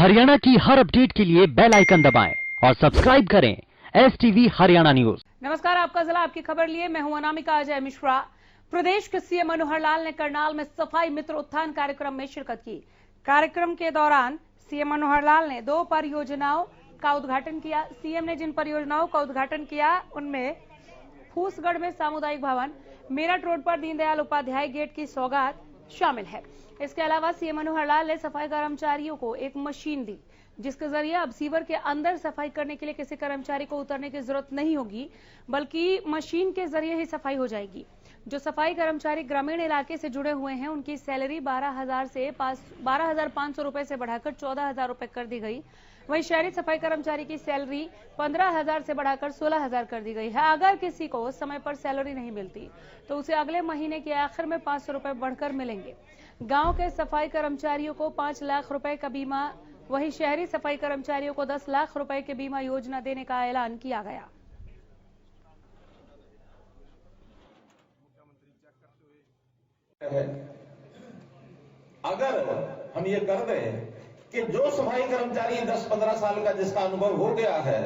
हरियाणा की हर अपडेट के लिए बेल आइकन दबाएं और सब्सक्राइब करें STV हरियाणा न्यूज। नमस्कार, आपका जिला आपकी खबर लिए मैं हूं अनामिका अजय मिश्रा। प्रदेश के सीएम मनोहर लाल ने करनाल में सफाई मित्र उत्थान कार्यक्रम में शिरकत की। कार्यक्रम के दौरान सीएम मनोहर लाल ने 2 परियोजनाओं का उद्घाटन किया। सीएम ने जिन परियोजनाओं का उद्घाटन किया उनमें फूसगढ़ में सामुदायिक भवन, मेरठ रोड पर दीनदयाल उपाध्याय गेट की सौगात शामिल है। इसके अलावा सीएम मनोहर लाल ने सफाई कर्मचारियों को एक मशीन दी, जिसके जरिए अब सीवर के अंदर सफाई करने के लिए किसी कर्मचारी को उतरने की जरूरत नहीं होगी, बल्कि मशीन के जरिए ही सफाई हो जाएगी। जो सफाई कर्मचारी ग्रामीण इलाके से जुड़े हुए हैं, उनकी सैलरी 12,500 रुपए से बढ़ाकर 14,000 रुपए कर दी गई। वहीं शहरी सफाई कर्मचारी की सैलरी 15,000 से बढ़ाकर 16,000 कर दी गई है। अगर किसी को समय पर सैलरी नहीं मिलती तो उसे अगले महीने के आखिर में 500 रुपए बढ़कर मिलेंगे। गांव के सफाई कर्मचारियों को 5 लाख रुपए का बीमा, वहीं शहरी सफाई कर्मचारियों को 10 लाख रुपए के बीमा योजना देने का ऐलान किया गया। अगर हम ये कर दें कि जो सफाई कर्मचारी 10-15 साल का जिसका अनुभव हो गया है,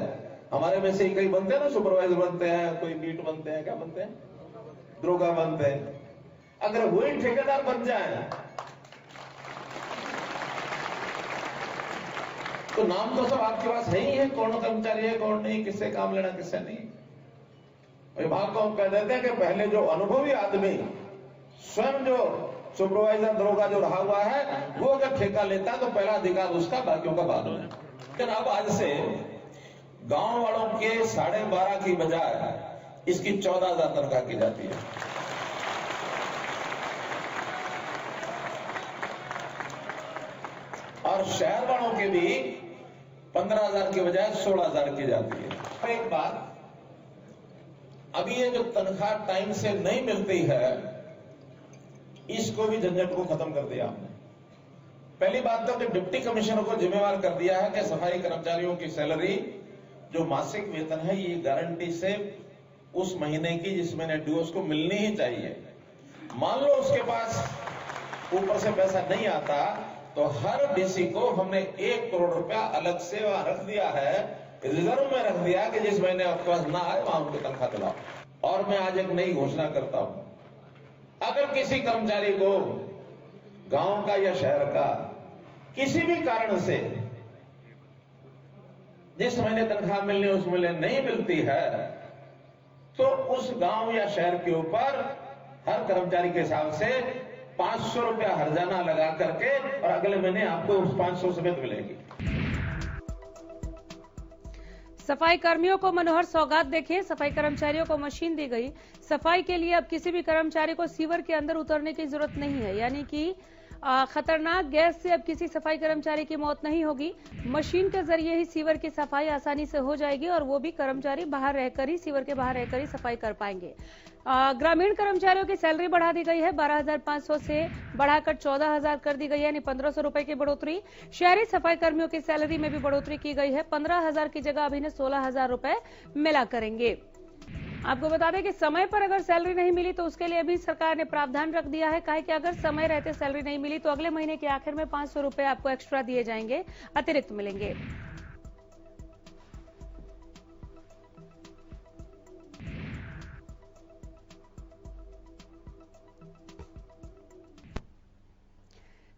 हमारे में से कई बनते हैं ना, सुपरवाइजर बनते हैं, कोई बीट बनते हैं, क्या बनते हैं, दरोगा बनते हैं। अगर वही ठेकेदार बन जाए तो नाम तो सब आपके पास है ही है, कौन कर्मचारी है कौन नहीं, किससे काम लेना किससे नहीं। विभाग को हम कह देते हैं कि पहले जो अनुभवी आदमी स्वयं जो सुपरवाइजर दरोगा जो रहा हुआ है, वो अगर ठेका लेता है तो पहला अधिकार उसका, बाकियों का बाद में। लेकिन अब आज से गांव वालों के 12.5 की बजाय इसकी 14,000 तनख्वाह की जाती है। और शहर वालों के भी 15,000 की बजाय 16,000 की जाती है। और एक बात, अभी ये जो तनख्वाह टाइम से नहीं मिलती है, इसको भी झंझट को खत्म कर दिया हमने। पहली बात तो कि डिप्टी कमिश्नर को जिम्मेवार कर दिया है कि सफाई कर्मचारियों की सैलरी जो मासिक वेतन है, ये गारंटी से उस महीने की जिस महीने ड्यू उसको मिलनी ही चाहिए। मान लो उसके पास ऊपर से पैसा नहीं आता तो हर डीसी को हमने 1 करोड़ रुपया अलग से वहां रख दिया है, रिजर्व में रख दिया कि जिस महीने आपके पास ना आए वहां उनकी तनख्वाह दिलाओ। और मैं आज एक नई घोषणा करता हूं, अगर किसी कर्मचारी को गांव का या शहर का किसी भी कारण से जिस महीने तनख्वाह मिलनी उस महीने नहीं मिलती है, तो उस गांव या शहर के ऊपर हर कर्मचारी के हिसाब से 500 रुपया हर्जाना लगा करके और अगले महीने आपको उस 500 समेत मिलेगी। सफाई कर्मियों को मनोहर सौगात देखिए, सफाई कर्मचारियों को मशीन दी गई। सफाई के लिए अब किसी भी कर्मचारी को सीवर के अंदर उतरने की जरूरत नहीं है, यानी कि खतरनाक गैस से अब किसी सफाई कर्मचारी की मौत नहीं होगी। मशीन के जरिए ही सीवर की सफाई आसानी से हो जाएगी और वो भी कर्मचारी बाहर रहकर ही, सीवर के बाहर रहकर ही सफाई कर पाएंगे। ग्रामीण कर्मचारियों की सैलरी बढ़ा दी गई है, 12,500 से बढ़ाकर 14,000 कर दी गई है, यानी 1,500 रुपए की बढ़ोतरी। शहरी सफाई कर्मियों की सैलरी में भी बढ़ोतरी की गई है, 15,000 की जगह अभी 16,000 रुपए मिला करेंगे। आपको बता दें कि समय पर अगर सैलरी नहीं मिली तो उसके लिए भी सरकार ने प्रावधान रख दिया है। कहा कि अगर समय रहते सैलरी नहीं मिली तो अगले महीने के आखिर में 500 रुपए आपको एक्स्ट्रा दिए जाएंगे, अतिरिक्त मिलेंगे।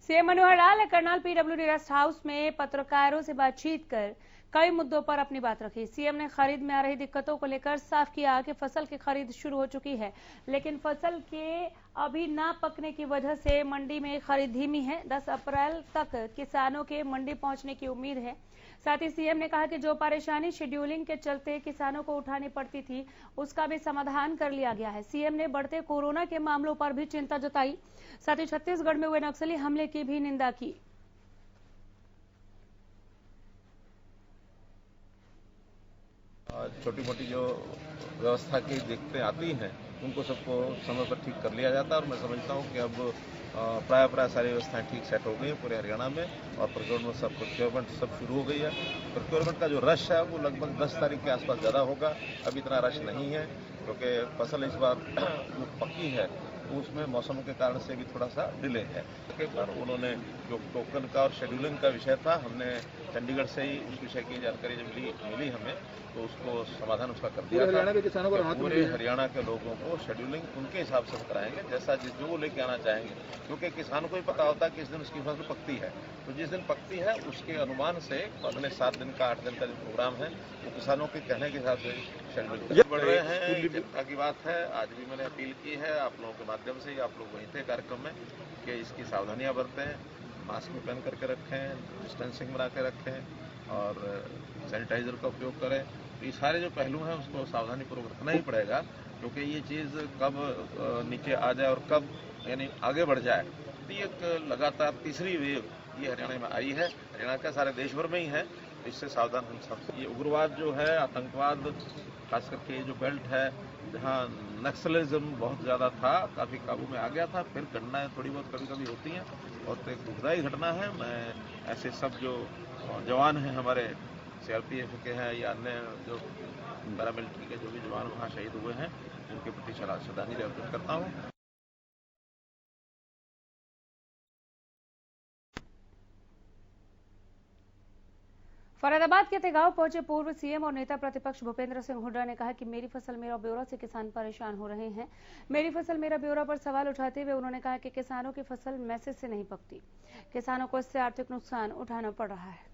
सीएम मनोहर लाल ने करनाल PWD रेस्ट हाउस में पत्रकारों से बातचीत कर कई मुद्दों पर अपनी बात रखी। सीएम ने खरीद में आ रही दिक्कतों को लेकर साफ किया कि फसल की खरीद शुरू हो चुकी है, लेकिन फसल के अभी ना पकने की वजह से मंडी में खरीद धीमी है। 10 अप्रैल तक किसानों के मंडी पहुंचने की उम्मीद है। साथ ही सीएम ने कहा कि जो परेशानी शेड्यूलिंग के चलते किसानों को उठानी पड़ती थी, उसका भी समाधान कर लिया गया है। सीएम ने बढ़ते कोरोना के मामलों पर भी चिंता जताई। साथ ही छत्तीसगढ़ में हुए नक्सली हमले की भी निंदा की। छोटी मोटी जो व्यवस्था की दिक्कतें आती हैं उनको सबको समय पर ठीक कर लिया जाता है और मैं समझता हूँ कि अब प्राय सारी व्यवस्थाएं ठीक सेट हो गई है पूरे हरियाणा में और प्रोक्योरमेंट सब शुरू हो गई है। प्रोक्योरमेंट का जो रश है वो लगभग 10 तारीख के आसपास ज़्यादा होगा। अभी इतना रश नहीं है क्योंकि फसल इस बार जो पकी है उसमें मौसम के कारण से भी थोड़ा सा डिले है। पर उन्होंने जो टोकन का और शेड्यूलिंग का विषय था, हमने चंडीगढ़ से ही उस विषय की जानकारी जब मिली हमें, तो उसको समाधान उसका कर दिया था। पूरे हरियाणा के लोगों को शेड्यूलिंग उनके हिसाब से कराएंगे, जैसा जो वो लेके आना चाहेंगे, क्योंकि किसान को ही पता होता है किस दिन उसकी फसल पकती है। तो जिस दिन पकती है उसके अनुमान से अगले 7 दिन का 8 दिन का जो प्रोग्राम है वो किसानों के कहने के हिसाब से शेड्यूल बढ़ रहे हैं। चिंता की बात है। आज भी मैंने अपील की है आप लोगों के माध्यम से, आप लोग वहीं थे कार्यक्रम में, कि इसकी सावधानियां बरतें, मास्क पहन करके रखें, डिस्टेंसिंग बना के रखें और सैनिटाइजर का उपयोग करें। तो ये सारे जो पहलू हैं उसको सावधानीपूर्वक रखना ही पड़ेगा, क्योंकि ये चीज़ कब नीचे आ जाए और कब यानी आगे बढ़ जाए। तो ये एक लगातार तीसरी वेव ये हरियाणा में आई है, हरियाणा का सारे देश भर में ही है। इससे सावधान हम सब। ये उग्रवाद जो है, आतंकवाद, खास करके ये जो बेल्ट है जहाँ नक्सलिज्म बहुत ज़्यादा था, काफ़ी काबू में आ गया था। फिर घटनाएं थोड़ी बहुत कभी कभी होती हैं और तो एक दुखदायी घटना है। मैं ऐसे सब जो जवान हैं हमारे CRPF के हैं या अन्य जो पैरामिलिट्री के जो भी जवान वहाँ शहीद हुए हैं, उनके प्रति श्रद्धांजलि अर्पित करता हूँ। फरीदाबाद के तेगांव पहुंचे पूर्व सीएम और नेता प्रतिपक्ष भूपेंद्र सिंह हुड्डा ने कहा कि मेरी फसल मेरा ब्यौरा से किसान परेशान हो रहे हैं। मेरी फसल मेरा ब्यौरा पर सवाल उठाते हुए उन्होंने कहा कि किसानों की फसल मैसेज से नहीं पकती, किसानों को इससे आर्थिक नुकसान उठाना पड़ रहा है।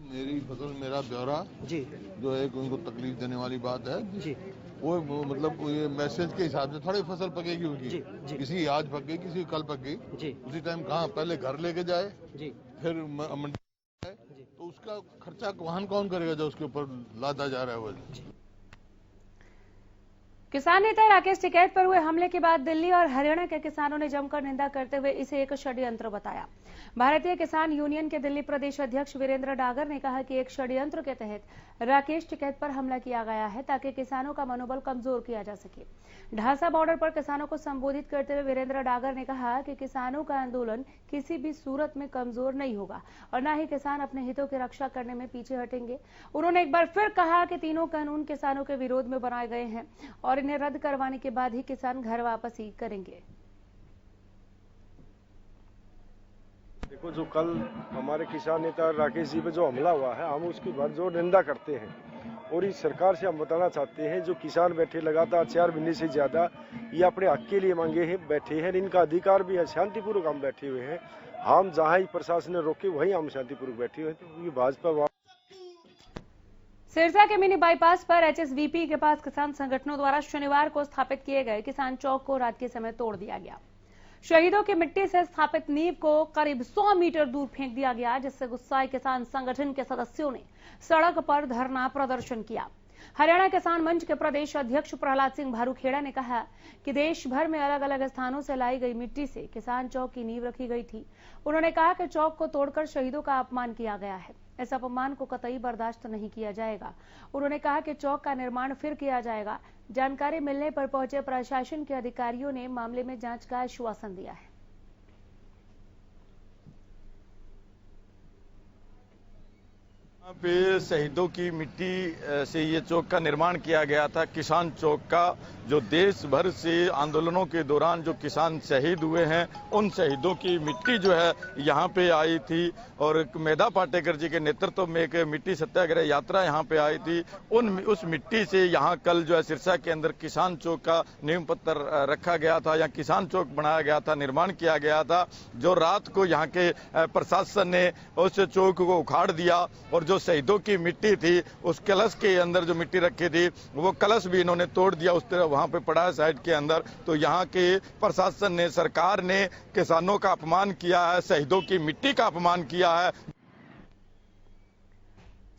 मेरी फसल मेरा ब्यौरा जी, जो है उनको तकलीफ देने वाली बात है जी, वो मतलब ये मैसेज के हिसाब से थोड़ी फसल पकेगी उनकी। जी, जी। किसी आज पक गई, किसी कल पक गई, जी, उसी टाइम कहाँ पहले घर लेके जाए, जी, फिर मंडी जाए, तो उसका खर्चा वाहन कौन करेगा जो उसके ऊपर लादा जा रहा है वो। किसान नेता राकेश टिकैत पर हुए हमले के बाद दिल्ली और हरियाणा के किसानों ने जमकर निंदा करते हुए इसे एक षड्यंत्र बताया। भारतीय किसान यूनियन के दिल्ली प्रदेश अध्यक्ष वीरेंद्र डागर ने कहा कि एक षड्यंत्र के तहत राकेश टिकैत पर हमला किया गया है ताकि किसानों का मनोबल कमजोर किया जा सके। ढांसा बॉर्डर पर किसानों को संबोधित करते हुए वीरेंद्र डागर ने कहा कि किसानों का आंदोलन किसी भी सूरत में कमजोर नहीं होगा और न ही किसान अपने हितों की रक्षा करने में पीछे हटेंगे। उन्होंने एक बार फिर कहा कि तीनों कानून किसानों के विरोध में बनाए गए हैं और इन्हें रद्द करवाने के बाद ही किसान घर वापसी करेंगे। देखो, जो कल हमारे किसान नेता राकेश जी पे जो हमला हुआ है, हम उसकी भरजोर निंदा करते हैं और इस सरकार से हम बताना चाहते हैं जो किसान बैठे लगातार 4 महीने से ज्यादा ये अपने हक के लिए मांगे हैं बैठे हैं, इनका अधिकार भी है, शांतिपूर्वक हम बैठे हुए हैं। हम जहां ही प्रशासन ने रोके वहीं हम शांतिपूर्वक बैठे हुए हैं। तो ये भाजपा सिरसा के मिनी बाईपास पर HSBP के पास किसान संगठनों द्वारा शनिवार को स्थापित किए गए किसान चौक को रात के समय तोड़ दिया गया। शहीदों की मिट्टी से स्थापित नींव को करीब 100 मीटर दूर फेंक दिया गया, जिससे गुस्साए किसान संगठन के सदस्यों ने सड़क पर धरना प्रदर्शन किया। हरियाणा किसान मंच के प्रदेश अध्यक्ष प्रहलाद सिंह भारूखेड़ा ने कहा कि देश भर में अलग अलग स्थानों से लाई गई मिट्टी से किसान चौक की नींव रखी गई थी। उन्होंने कहा कि चौक को तोड़कर शहीदों का अपमान किया गया है, इस अपमान को कतई बर्दाश्त नहीं किया जाएगा। उन्होंने कहा कि चौक का निर्माण फिर किया जाएगा। जानकारी मिलने पर पहुंचे प्रशासन के अधिकारियों ने मामले में जांच का आश्वासन दिया है। यहाँ पे शहीदों की मिट्टी से ये चौक का निर्माण किया गया था। किसान चौक का जो देश भर से आंदोलनों के दौरान जो किसान शहीद हुए हैं, उन शहीदों की मिट्टी जो है यहाँ पे आई थी और मेधा पाटेकर जी के नेतृत्व में एक मिट्टी सत्याग्रह यात्रा यहाँ पे आई थी। उस मिट्टी से यहाँ कल जो है सिरसा के अंदर किसान चौक का नींव पत्थर रखा गया था, यहाँ किसान चौक बनाया गया था, निर्माण किया गया था। जो रात को यहाँ के प्रशासन ने उस चौक को उखाड़ दिया और जो शहीदों की मिट्टी थी, उस कलश के अंदर जो मिट्टी रखी थी वो कलश भी इन्होंने तोड़ दिया, उस तरह वहां पे पड़ा है साइड के अंदर। तो यहाँ के प्रशासन ने, सरकार ने किसानों का अपमान किया है, शहीदों की मिट्टी का अपमान किया है।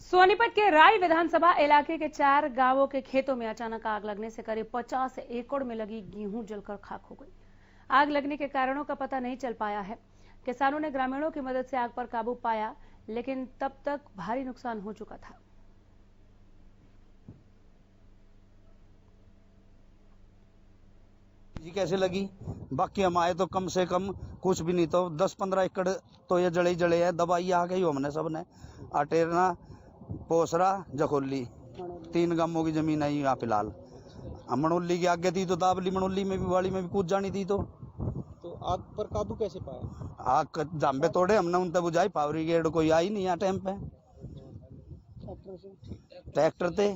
सोनीपत के राय विधानसभा इलाके के 4 गांवों के खेतों में अचानक आग लगने से करीब 50 एकड़ में लगी गेहूं जलकर खाक हो गई। आग लगने के कारणों का पता नहीं चल पाया है। किसानों ने ग्रामीणों की मदद से आग पर काबू पाया, लेकिन तब तक भारी नुकसान हो चुका था। जी कैसे लगी? बाकी हम आए तो कम से कम कुछ भी नहीं तो 10-15 एकड़ तो ये जड़े जड़े है, दवाई आ गई हमने सबने। अटेरना पोसरा जखोली 3 गांवों की जमीन है यहाँ फिलहाल। मणोली की आगे थी तो दाबली मणोली में भी वाली में भी कूद जानी थी। तो आग पर काबू कैसे पाया? आग जाम्बे तोड़े हमने, उन तक बुझाई। फायर ब्रिगेड कोई आई नहीं यहाँ टाइम पे। ट्रैक्टर थे,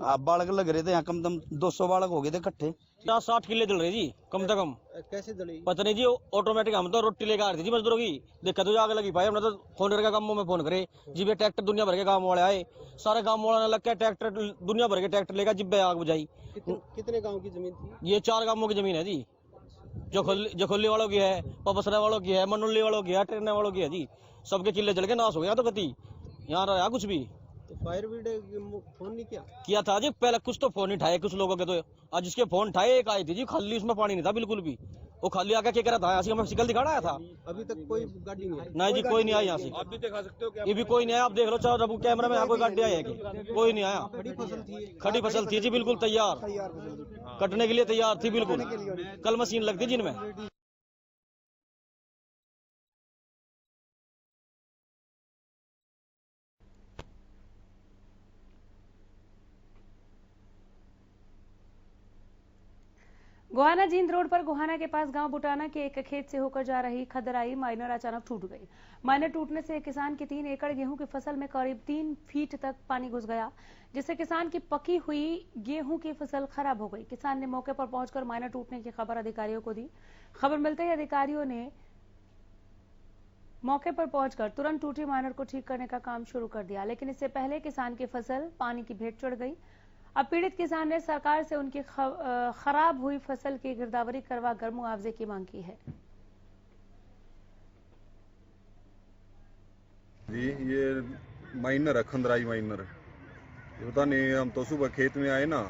आप बालक लग रहे थे यहाँ, कम से कम 200 बालक हो गए थे इकट्ठे। 60 किले जल रहे जी कम से कम। कैसे जली पता नहीं जी, ऑटोमेटिक। हम तो रोटी लेकर आ रहे थे जी मजदूरों की, देखा तो आग लगी पाई। हमने तो फोन करके गाँव में फोन करे जी, वे ट्रैक्टर दुनिया भर के गाँव वाले आए, सारे गाँव वाले लग के ट्रैक्टर दुनिया भर के ट्रैक्टर लेकर जिब्बे आग बुझाई। कितने गाँव की जमीन थी? ये 4 गाँवों की जमीन है जी। जखोली वालों की है, पबसरा वालों की है, मनोली वालों की है, ट्रेने वालों की है जी। सबके किले जल के नाश हो गया। तो गति यहाँ रहा कुछ भी। तो फायर ब्रिगेड फोन नहीं किया था जी? पहले कुछ तो फोन उठाए कुछ लोगों के, तो आज जिसके फोन उठाए एक आई थी जी, खाली उसमें पानी नहीं था बिल्कुल भी। वो खाली आके क्या कह रहा था, हमें शिकल दिखा रहा था। अभी तक कोई गाड़ी नहीं आई? नहीं जी, कोई नहीं आई यहाँ से। आप भी दिखा सकते हो क्या? ये भी कोई नहीं आया, आप देख लो चाहे जब कैमरा में कोई गाड़ी आई है कि कोई नहीं आया। खड़ी फसल थी जी, बिल्कुल तैयार, कटने के लिए तैयार थी बिल्कुल। कल मशीन लगती जिनमें। गोहाना जींद रोड पर गोहाना के पास गांव बुटाना के एक खेत से होकर जा रही खदराई माइनर अचानक टूट गई। माइनर टूटने से एक किसान की 3 एकड़ गेहूं की फसल में करीब 3 फीट तक पानी घुस गया, जिससे किसान की पकी हुई गेहूं की फसल खराब हो गई। किसान ने मौके पर पहुंचकर माइनर टूटने की खबर अधिकारियों को दी। खबर मिलते ही अधिकारियों ने मौके पर पहुंचकर तुरंत टूटी माइनर को ठीक करने का काम शुरू कर दिया, लेकिन इससे पहले किसान की फसल पानी की भेंट चढ़ गई। अब पीड़ित किसान ने सरकार से उनकी खराब हुई फसल की गिरदावरी करवाकर मुआवजे की मांग की है। जी ये माइनर है, खंदराई माइनर। पता नहीं, हम तो सुबह खेत में आए ना,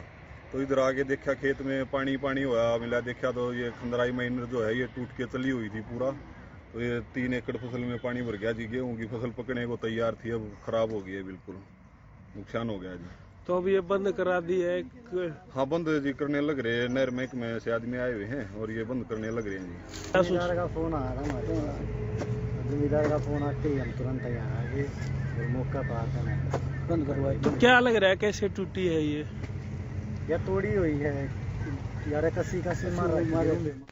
तो इधर आके देखा खेत में पानी पानी हुआ मिला। देखा तो ये खंदराई माइनर जो है ये टूट के चली हुई थी पूरा। तो ये 3 एकड़ फसल में पानी भर गया जी। गेहूं की फसल पकने को तैयार थी, अब खराब हो गई है, बिल्कुल नुकसान हो गया जी। तो अब ये बंद करा दी है? हाँ बंद जी करने लग रहे हैं। नहर महकमे से आदमी आए हुए हैं और ये बंद करने लग रहे हैं जी। जमींदार का फोन आ रहा है, जमींदार का फोन आते ही हम तुरंत यहाँ आ गए और मौका पर बंद करवाई। तो क्या लग रहा है कैसे टूटी है ये? या तोड़ी हुई है यार, कसी मार।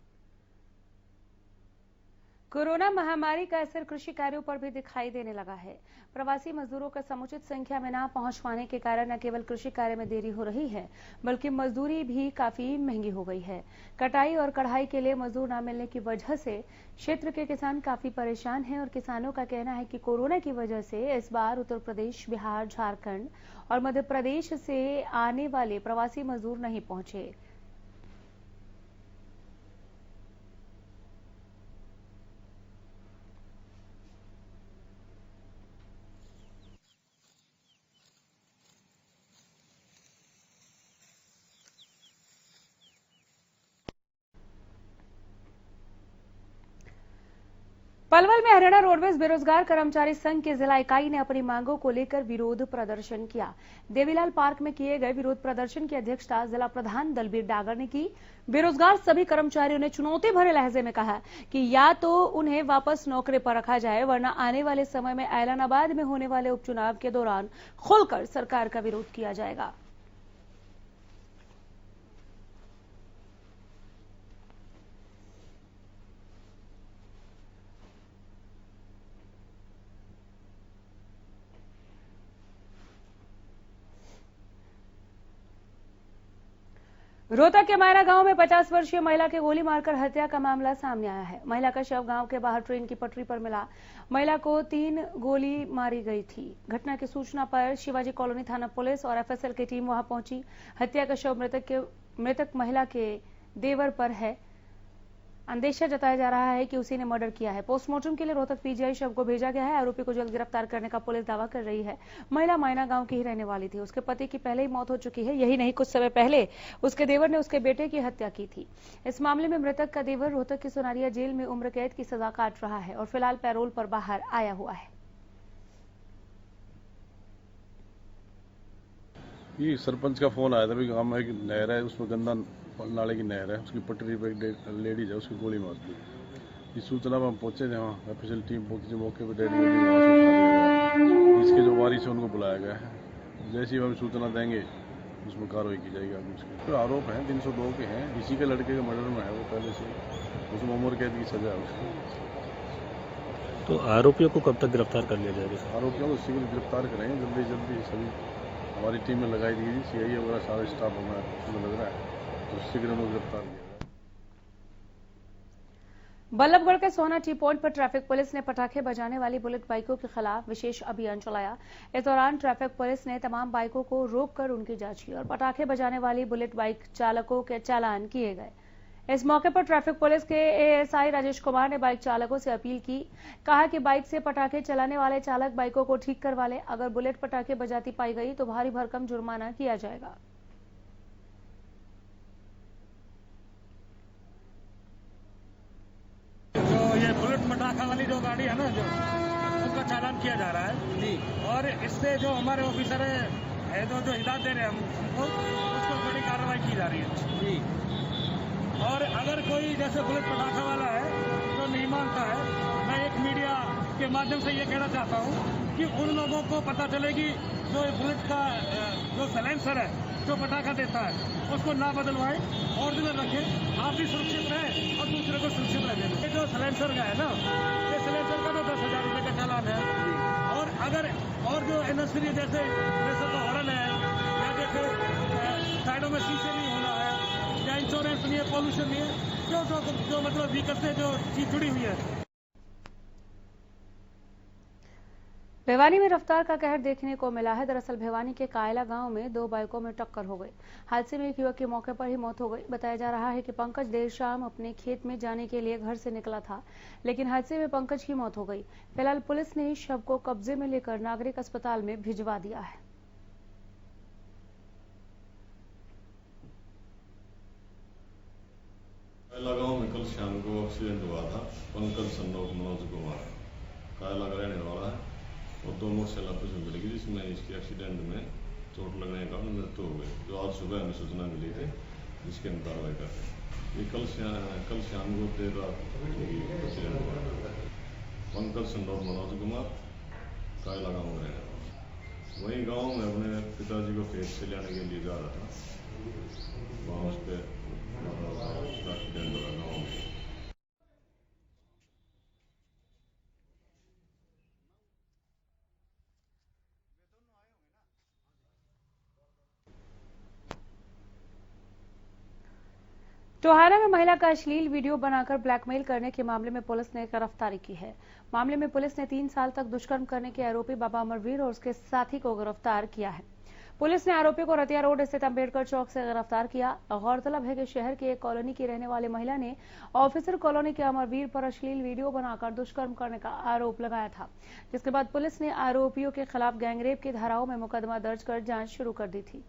कोरोना महामारी का असर कृषि कार्यों पर भी दिखाई देने लगा है। प्रवासी मजदूरों का समुचित संख्या में न पहुंच पाने के कारण न केवल कृषि कार्य में देरी हो रही है, बल्कि मजदूरी भी काफी महंगी हो गई है। कटाई और कढ़ाई के लिए मजदूर न मिलने की वजह से क्षेत्र के किसान काफी परेशान हैं और किसानों का कहना है कि कोरोना की वजह से इस बार उत्तर प्रदेश, बिहार, झारखंड और मध्य प्रदेश से आने वाले प्रवासी मजदूर नहीं पहुंचे। पलवल में हरियाणा रोडवेज बेरोजगार कर्मचारी संघ की जिला इकाई ने अपनी मांगों को लेकर विरोध प्रदर्शन किया। देवीलाल पार्क में किए गए विरोध प्रदर्शन की अध्यक्षता जिला प्रधान दलबीर डागर ने की। बेरोजगार सभी कर्मचारियों ने चुनौती भरे लहजे में कहा कि या तो उन्हें वापस नौकरी पर रखा जाए, वरना आने वाले समय में ऐलानाबाद में होने वाले उपचुनाव के दौरान खुलकर सरकार का विरोध किया जाएगा। रोहतक के मायरा गांव में 50 वर्षीय महिला के गोली मारकर हत्या का मामला सामने आया है। महिला का शव गांव के बाहर ट्रेन की पटरी पर मिला। महिला को 3 गोली मारी गई थी। घटना की सूचना पर शिवाजी कॉलोनी थाना पुलिस और एफएसएल की टीम वहां पहुंची। हत्या का शव मृतक महिला के देवर पर है। अंदेशा जताया जा रहा है कि उसी ने मर्डर किया है। पोस्टमार्टम के लिए रोहतक पीजीआई शव को भेजा गया है। आरोपी को जल्द गिरफ्तार करने का पुलिस दावा कर रही है। महिला मायना गांव की ही रहने वाली थी। उसके पति की पहले ही मौत हो चुकी है। यही नहीं, कुछ समय पहले उसके देवर ने उसके बेटे की हत्या की थी। इस मामले में मृतक का देवर रोहतक की सोनारिया जेल में उम्र कैद की सजा काट रहा है और फिलहाल पैरोल पर बाहर आया हुआ है। ये सरपंच का फोन आया था, भाई गाँव में एक नहर है, उसमें गंदा नाले की नहर है, उसकी पटरी पे एक लेडीज है, उसकी गोली मार दी। इस सूचना पर हम पहुंचे, जहाँ ऑफिशियल टीम पहुंची, मौके पर डेड बॉडी वहां से उठा लिया गया। इसके जो वारिस है उनको बुलाया गया है। जैसी हम सूचना देंगे उसमें कार्रवाई की जाएगी आगे उसके। तो आरोप हैं 302 के हैं, इसी के लड़के के मर्डर में है वो पहले से, उसमें उम्र कैद की सजा है उसको। तो आरोपियों को कब तक गिरफ्तार कर लिया जाएगा? आरोपियों को शीघ्र गिरफ्तार करेंगे, जल्दी सभी हमारी टीम में लगाई दी गई, CI वगैरह सारा स्टाफ हमें लग रहा है, तो शीघ्र उनको गिरफ्तार किया। बल्लभगढ़ के सोना टी पॉइंट पर ट्रैफिक पुलिस ने पटाखे बजाने वाली बुलेट बाइकों के खिलाफ विशेष अभियान चलाया। इस दौरान ट्रैफिक पुलिस ने तमाम बाइकों को रोककर उनकी जांच की और पटाखे बजाने वाली बुलेट बाइक चालकों के चालान किए गए। इस मौके पर ट्रैफिक पुलिस के ASI राजेश कुमार ने बाइक चालकों से अपील की। कहा कि बाइक से पटाखे चलाने वाले चालक बाइकों को ठीक करवा ले। अगर बुलेट पटाखे बजाती पाई गई तो भारी भरकम जुर्माना किया जाएगा। जो ये बुलेट पटाखा वाली जो गाड़ी है ना, जो उनका चालान किया जा रहा है जी, और इससे जो हमारे ऑफिसर है जो हिदायत दे रहे हैं हमको, उसको बड़ी कार्रवाई की जा रही है जी। और अगर कोई जैसे बुलेट पटाखा वाला है जो नहीं मानता है, मैं एक मीडिया के माध्यम से ये कहना चाहता हूँ कि उन लोगों को पता चले कि जो बुलेट का जो साइलेंसर है जो पटाखा देता है उसको ना बदलवाएं, ओरिजिनल रखें, आप भी सुरक्षित रहें और दूसरे को सुरक्षित रहें। ये जो साइलेंसर का है ना, ये साइलेंसर का तो 10,000 रुपये का चालान है। और अगर और जो एनएसरी जैसे तो हॉर्न है या जैसे साइडों में शीशे नहीं होना है या इंश्योरेंस नहीं है, पॉल्यूशन नहीं है, जो मतलब व्हीकल से जो चीज जुड़ी हुई है। भिवानी में रफ्तार का कहर देखने को मिला है। दरअसल भिवानी के कायला गांव में दो बाइकों में टक्कर हो गई। हादसे में एक युवक की मौके पर ही मौत हो गई। बताया जा रहा है कि पंकज देर शाम अपने खेत में जाने के लिए घर से निकला था, लेकिन हादसे में पंकज की मौत हो गई। फिलहाल पुलिस ने शव को कब्जे में लेकर नागरिक अस्पताल में भिजवा दिया है। कायला गांव में कल शाम को एक्सीडेंट हुआ था। पंकज सन्नोक मनोज कुमार कायला का रहने वाला है और दो मोटरसाइकिल आपस में भिड़ गई, जिसमें इसके एक्सीडेंट में चोट लगने के कारण मृत्यु हो गई, जो आज सुबह हमें सूचना मिली थी, जिसके हम कार्रवाई कर रहे हैं। ये कल शाम को देर रात एक्सीडेंट हुआ। पंकज सन्नोक मनोज कुमार कायला गाँव में रहने वाला, वही गाँव में अपने पिताजी को खेत से लाने के लिए जा रहा था, वहाँ उस पर एक्सीडेंट हुआ गाँव में। टोहाना में महिला का अश्लील वीडियो बनाकर ब्लैकमेल करने के मामले में पुलिस ने गिरफ्तारी की है। मामले में पुलिस ने 3 साल तक दुष्कर्म करने के आरोपी बाबा अमरवीर और उसके साथी को गिरफ्तार किया है। पुलिस ने आरोपी को रतिया रोड स्थित अम्बेडकर चौक से गिरफ्तार किया। गौरतलब है कि शहर की एक कॉलोनी की रहने वाली महिला ने ऑफिसर कॉलोनी के अमरवीर पर अश्लील वीडियो बनाकर दुष्कर्म करने का आरोप लगाया था, जिसके बाद पुलिस ने आरोपियों के खिलाफ गैंगरेप की धाराओं में मुकदमा दर्ज कर जांच शुरू कर दी थी।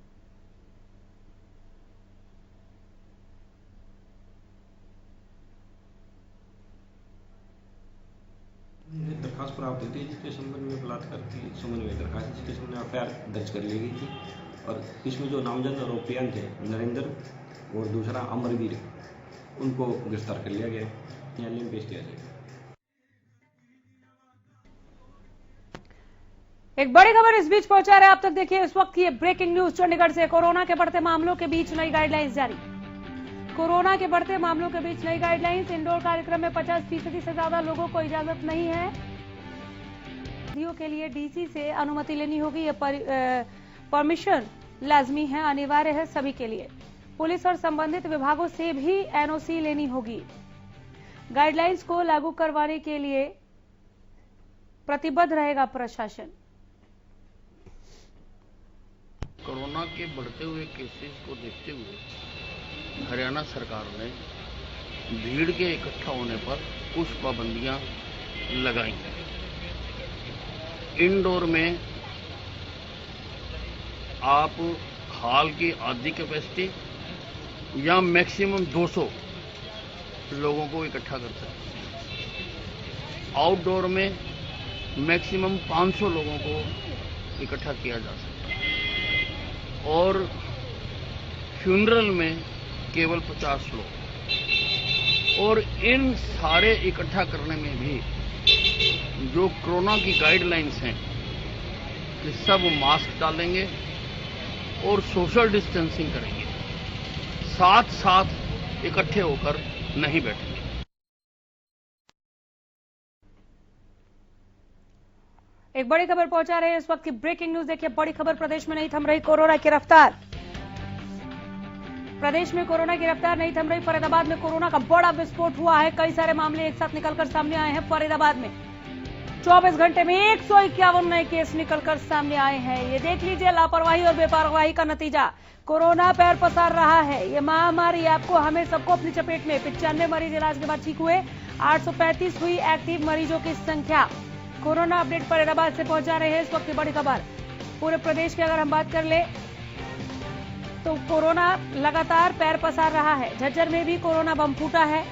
दरखास्त प्राप्त हुई थी, जिसके संबंध में बलात्कार की संबंध में दरखास्त, जिसके संबंध में एफआईआर दर्ज कर ली गई थी। और इसमें जो नामजद आरोपी थे नरेंद्र और दूसरा अमरवीर, उनको गिरफ्तार कर लिया गया, न्यायालय में पेश किया जाएगा। एक बड़ी खबर इस बीच पहुंचा रहे आप तक। देखिए इस वक्त की ब्रेकिंग न्यूज चंडीगढ़ से। कोरोना के बढ़ते मामलों के बीच नई गाइडलाइंस जारी। कोरोना के बढ़ते मामलों के बीच नई गाइडलाइंस। इंडोर कार्यक्रम में 50% से ज्यादा लोगों को इजाजत नहीं है। शादियों के लिए डीसी से अनुमति लेनी होगी। यह परमिशन लाजमी है, अनिवार्य है सभी के लिए। पुलिस और संबंधित विभागों से भी एनओसी लेनी होगी। गाइडलाइंस को लागू करवाने के लिए प्रतिबद्ध रहेगा प्रशासन। कोरोना के बढ़ते हुए केसेस को देखते हुए हरियाणा सरकार ने भीड़ के इकट्ठा होने पर कुछ पाबंदियां लगाई हैं। इंडोर में आप हॉल की आधी कैपेसिटी या मैक्सिमम 200 लोगों को इकट्ठा कर सकते हैं। आउटडोर में मैक्सिमम 500 लोगों को इकट्ठा किया जा सकता है और फ्यूनरल में केवल 50 लोग। और इन सारे इकट्ठा करने में भी जो कोरोना की गाइडलाइंस हैं कि सब मास्क डालेंगे और सोशल डिस्टेंसिंग करेंगे, साथ साथ इकट्ठे होकर नहीं बैठेंगे। एक बड़ी खबर पहुंचा रहे हैं इस वक्त की ब्रेकिंग न्यूज। देखिए, बड़ी खबर, प्रदेश में नहीं थम रही कोरोना की रफ्तार। प्रदेश में कोरोना की रफ्तार नहीं थम रही। फरीदाबाद में कोरोना का बड़ा विस्फोट हुआ है। कई सारे मामले एक साथ निकलकर सामने आए हैं। फरीदाबाद में 24 घंटे में 151 नए केस निकलकर सामने आए हैं। ये देख लीजिए लापरवाही और बेपरवाही का नतीजा। कोरोना पैर पसार रहा है। ये महामारी आपको, हमें सबको अपनी चपेट में। 95 मरीज इलाज के बाद ठीक हुए। 835 हुई एक्टिव मरीजों की संख्या। कोरोना अपडेट फरीदाबाद से पहुंचा रहे हैं इस वक्त की बड़ी खबर। पूरे प्रदेश की अगर हम बात कर ले तो कोरोना लगातार पैर पसार रहा है। झज्जर में भी कोरोना बम फूटा है।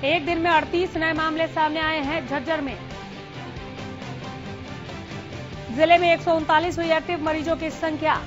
एक दिन में 38 नए मामले सामने आए हैं झज्जर में। जिले में 139 हुई एक्टिव मरीजों की संख्या।